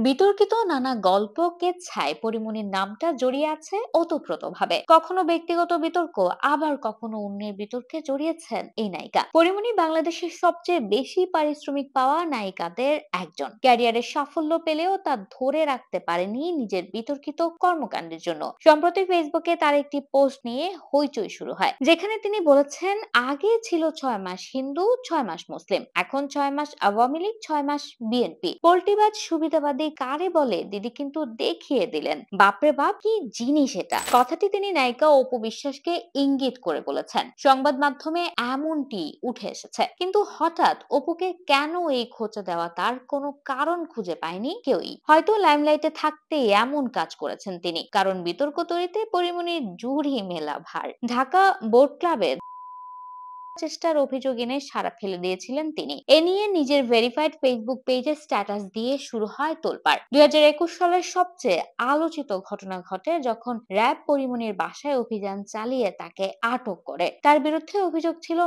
বিতর্কিত নানা গল্পকে ছায় পরিমণির নামটা জড়িয়ে আছে ওতপ্রোতভাবে। কখনো ব্যক্তিগত বিতর্ক, আবার কখনো অন্যের বিতর্কে জড়িয়েছেন এই নায়িকা। পরিমণি বাংলাদেশের সবচেয়ে বেশি পারিশ্রমিক পাওয়া নায়িকাদের একজন। ক্যারিয়ারের সাফল্য পেলেও তা ধরে রাখতে পারেনি নিজের বিতর্কিত কর্মকাণ্ডের জন্য। সম্প্রতি ফেসবুকে তার একটি পোস্ট নিয়ে হইচই শুরু হয়, যেখানে তিনি বলেছেন, আগে ছিল 6 মাস হিন্দু, 6 মাস মুসলিম, এখন 6 মাস আওয়ামী লীগ, 6 মাস বিএনপি। পোল্টিবাজ সুবিধাবাদী কারে বলে দিদি কিন্তু দেখিয়ে দিলেন। বাপরে বাপ, কি জিনিস এটা! কথাটি তিনি নায়িকা অপু বিশ্বাসকে ইঙ্গিত করে বলেছেন। সংবাদ মাধ্যমে এমনটি উঠে এসেছে, কিন্তু হঠাৎ অপুকে কেন এই খোঁচা দেওয়া তার কোনো কারণ খুঁজে পায়নি কেউই। হয়তো লাইমলাইটে থাকতেই এমন কাজ করেছেন তিনি, কারণ বিতর্ক তৈরিতে পরিমণির জুড়ি মেলা ভার। ঢাকা বোট ক্লাবে চেষ্টার অভিযোগ এনে সাড়া ফেলে দিয়েছিলেন তিনি। এ নিয়ে নিজের ভেরিফাইড ফেসবুক পেজে স্ট্যাটাস দিয়ে শুরু হয় তোলপাড়। 2021 সালের সবচেয়ে আলোচিত ঘটনা ঘটে যখন র্যাব পরিমণির বাসায় অভিযান চালিয়ে তাকে আটক করে। তার বিরুদ্ধে অভিযোগ ছিল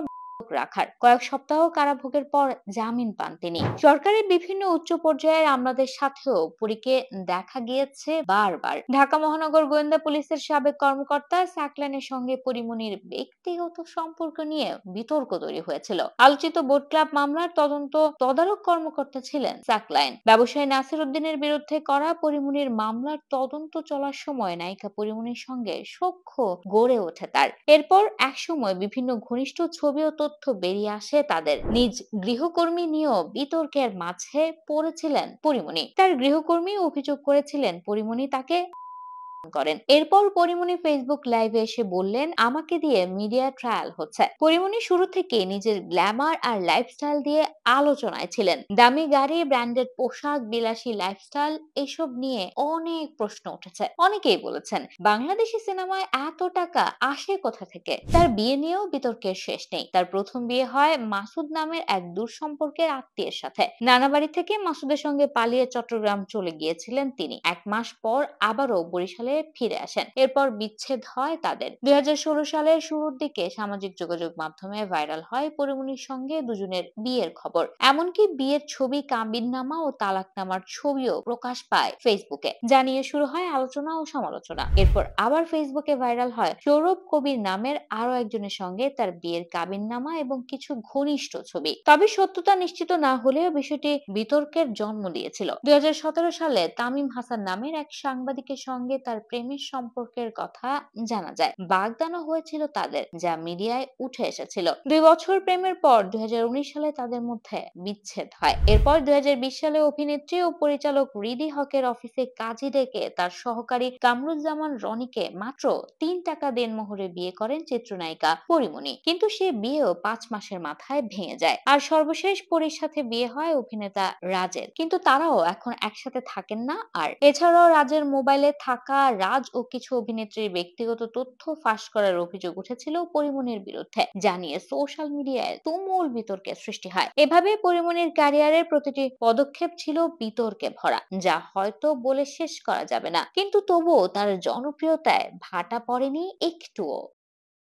রাখার। কয়েক সপ্তাহ কারাভোগের পর জামিন পান তিনি। সরকারের বিভিন্ন উচ্চ পর্যায়ের আমলাদের সাথেও পুরীকে দেখা গিয়েছে বারবার। ঢাকা মহানগর গোয়েন্দা পুলিশের সাবেক কর্মকর্তা সাকলাইনের সঙ্গে পরিমণির ব্যক্তিগত সম্পর্ক নিয়ে বিতর্ক তৈরি হয়েছিল। আলোচিত বোট ক্লাব মামলার তদারক কর্মকর্তা ছিলেন সাকলাইন। ব্যবসায়ী নাসির উদ্দিনের বিরুদ্ধে করা পরিমণির মামলার তদন্ত চলার সময় নায়িকা পরিমণির সঙ্গে সখ্য গড়ে ওঠে তার। এরপর একসময় বিভিন্ন ঘনিষ্ঠ ছবি ও তথ্য বেরিয়ে আসে তাদের। নিজ গৃহকর্মী নিয়েও বিতর্কের মাঝে পড়েছিলেন পরিমণি। তার গৃহকর্মী অভিযোগ করেছিলেন পরিমণি তাকে করেন। এরপর পরিমণি ফেসবুক লাইভে এসে বললেন, আমাকে দিয়ে মিডিয়া ট্রায়াল হচ্ছে। পরিমণি শুরু থেকে নিজের গ্ল্যামার আর লাইফস্টাইল দিয়ে আলোচনায় ছিলেন। দামি গাড়ি, ব্র্যান্ডেড পোশাক, বিলাসী লাইফস্টাইল, এসব নিয়ে অনেক প্রশ্ন উঠেছে। অনেকেই বলেছেন, বাংলাদেশি সিনেমায় এত টাকা আসে কোথা থেকে? তার বিয়ে নিয়েও বিতর্কের শেষ নেই। তার প্রথম বিয়ে হয় মাসুদ নামের এক দূর সম্পর্কের আত্মীয়ের সাথে। নানা বাড়ি থেকে মাসুদের সঙ্গে পালিয়ে চট্টগ্রাম চলে গিয়েছিলেন তিনি। 1 মাস পর আবারও বরিশালে ফিরে আসেন। এরপর বিচ্ছেদ হয় তাদের। 2016 সালের শুরুর দিকে সামাজিক যোগাযোগ মাধ্যমে ভাইরাল হয় পরিমণির সঙ্গে দুজনের বিয়ের খবর। এমনকি বিয়ের ছবি, কাবিননামা ও তালাকনামার ছবিও প্রকাশ পায় ফেসবুকে। জানিয়ে শুরু হয় আলোচনা ও সমালোচনা। এরপর আবার ফেসবুকে ভাইরাল হয় সৌরভ কবির নামের আরো একজনের সঙ্গে তার বিয়ের কাবিননামা এবং কিছু ঘনিষ্ঠ ছবি। তবে সত্যতা নিশ্চিত না হলেও বিষয়টি বিতর্কের জন্ম দিয়েছিল। 2017 সালে তামিম হাসান নামের এক সাংবাদিকের সঙ্গে তার প্রেমের সম্পর্কের কথা জানা যায়। বাগদানও হয়েছিল তাদের, যা মিডিয়ায় উঠে এসেছিল। 2 বছর প্রেমের পর 2019 সালে তাদের মধ্যে বিচ্ছেদ হয়। এরপর 2020 সালে অভিনেত্রী ও পরিচালক রিদি হকের অফিসে কাজে ডেকে তার সহকারী কামরুজ্জামান রনিকে মাত্র 3 টাকা দেনমোহরে বিয়ে করেন চিত্রনায়িকা পরিমণি। কিন্তু সে বিয়েও 5 মাসের মাথায় ভেঙে যায়। আর সর্বশেষ পরীর সাথে বিয়ে হয় অভিনেতা রাজের। কিন্তু তারাও এখন একসাথে থাকেন না আর। এছাড়াও রাজের মোবাইলে থাকা রাজ ও কিছু অভিনেত্রীর ব্যক্তিগত তথ্য ফাঁস করার অভিযোগ উঠেছিল পরিমণির বিরুদ্ধে, জানিয়ে সোশ্যাল মিডিয়ায় তুমুল বিতর্কের সৃষ্টি হয়। এভাবে পরিমণির ক্যারিয়ারের প্রতিটি পদক্ষেপ ছিল বিতর্কে ভরা, যা হয়তো বলে শেষ করা যাবে না। কিন্তু তবুও তার জনপ্রিয়তায় ভাটা পড়েনি একটুও।